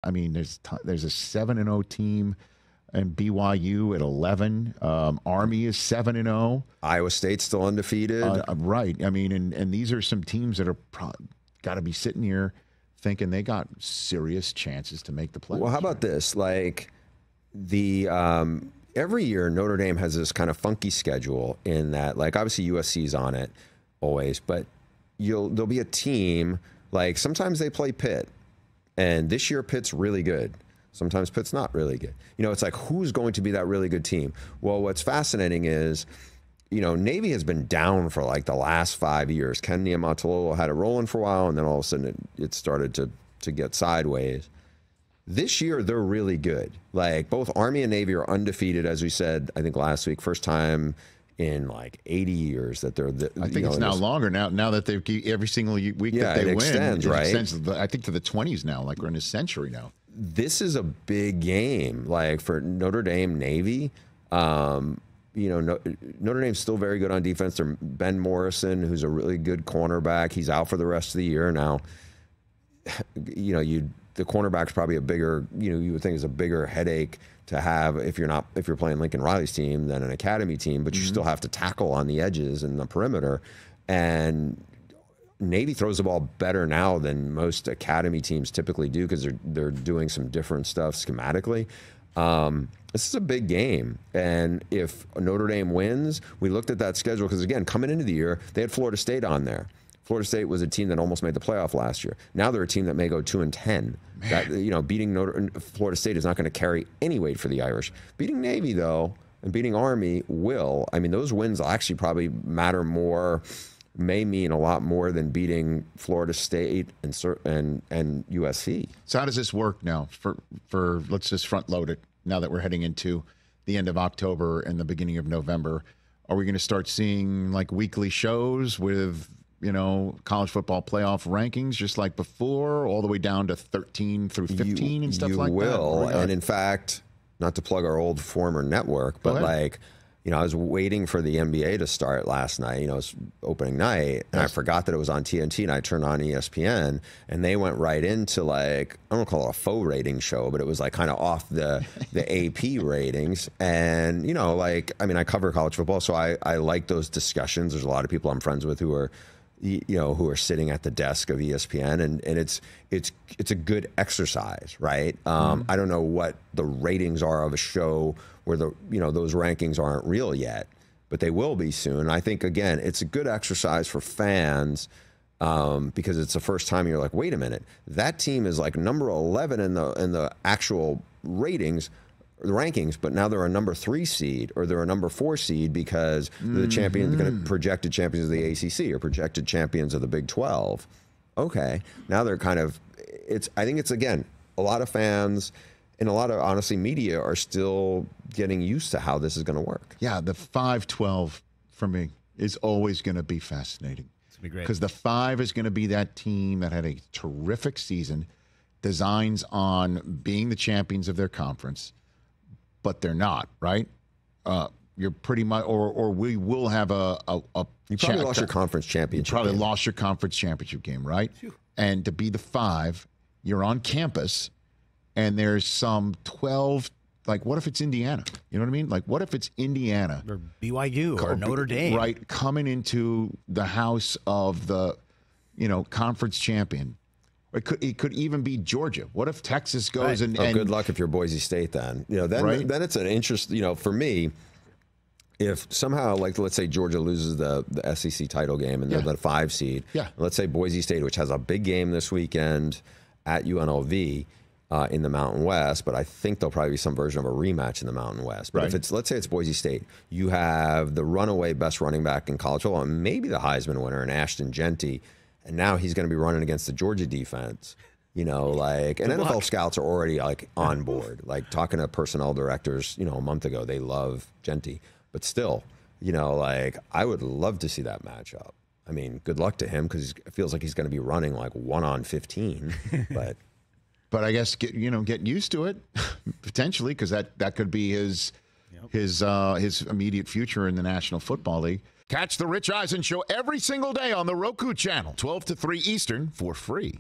I mean, there's a 7-0 team and BYU at 11. Army is 7-0. Iowa State's still undefeated. Right. I mean, and these are some teams that are got to be sitting here thinking they got serious chances to make the playoffs. Well, how about this? Like every year Notre Dame has this kind of funky schedule in that, like, obviously USC's on it always, but there'll be a team, like sometimes they play Pitt, and this year Pitt's really good. Sometimes Pitt's not really good. You know, it's like, who's going to be that really good team? Well, what's fascinating is, you know, Navy has been down for like the last 5 years. Ken Niumatalolo had it rolling for a while, and then all of a sudden it started to get sideways. This year, they're really good. Like, both Army and Navy are undefeated, as we said, I think last week. First time in like 80 years that they're. I think it's now longer now that they've every single week that they win. Extends, right? Extends, I think, to the 20s now. Like, we're in a century now. This is a big game, like for Notre Dame Navy. You know, Notre Dame's still very good on defense. They're Ben Morrison, who's a really good cornerback. He's out for the rest of the year now. You know, the cornerback's probably a bigger, you know, you would think is a bigger headache to have if you're playing Lincoln Riley's team than an academy team, but you still have to tackle on the edges and the perimeter. And Navy throws the ball better now than most academy teams typically do because they're doing some different stuff schematically. This is a big game, and if Notre Dame wins, we looked at that schedule because, again, coming into the year, they had Florida State on there. Florida State was a team that almost made the playoff last year. Now they're a team that may go 2-10. That, you know, beating Florida State is not going to carry any weight for the Irish. Beating Navy, though, and beating Army will. I mean, those wins will actually probably matter more, may mean a lot more than beating Florida State and USC. So how does this work now? For let's just front load it now that we're heading into the end of October and the beginning of November. Are we going to start seeing like weekly shows with, you know, college football playoff rankings just like before, all the way down to 13 through 15 and stuff like that? You will. And in fact, not to plug our old former network, but like, you know, I was waiting for the NBA to start last night. You know, it was opening night, and I forgot that it was on TNT, and I turned on ESPN, and they went right into, like, I don't call it a faux rating show, but it was like kind of off the AP ratings. And, you know, like, I mean, I cover college football, so I like those discussions. There's a lot of people I'm friends with who are, you know, who are sitting at the desk of ESPN, and it's a good exercise, right? I don't know what the ratings are of a show where those rankings aren't real yet, but they will be soon. I think, again, it's a good exercise for fans because it's the first time you're like, wait a minute, that team is like number 11 in the actual ratings, the rankings, but now they're a number 3 seed or they're a number 4 seed because they're the champions, going to projected champions of the ACC or projected champions of the Big 12. Okay, now they're kind of, I think it's, again, a lot of fans and a lot of, honestly, media are still getting used to how this is going to work. Yeah, the 5-12 for me is always going to be fascinating. It's going to be great. Because the 5 is going to be that team that had a terrific season, designs on being the champions of their conference, but they're not, right? You're pretty much, or we will have a you probably lost your conference championship. You probably game. lost your conference championship game, right? Phew. And to be the 5, you're on campus, and there's some 12. Like, what if it's Indiana? You know what I mean? Like, what if it's Indiana Or BYU or Notre Dame, right? Coming into the house of the, you know, conference champion. It could even be Georgia. What if Texas goes and good luck if you're Boise State then. You know, then it's an interest, you know, for me, if somehow, like, let's say Georgia loses the SEC title game and they're the 5 seed. Yeah. Let's say Boise State, which has a big game this weekend at UNLV in the Mountain West, but I think there'll probably be some version of a rematch in the Mountain West. But if let's say it's Boise State, you have the runaway best running back in college football and maybe the Heisman winner in Ashton Genty. And now he's going to be running against the Georgia defense, you know, like, and NFL scouts are already like on board, like talking to personnel directors, you know, a month ago, they love Genty, but still, you know, like, I would love to see that matchup. I mean, good luck to him because it feels like he's going to be running like 1 on 15, but I guess get used to it potentially because that could be his immediate future in the National Football League. Catch the Rich Eisen Show every single day on the Roku Channel, 12 to 3 Eastern, for free.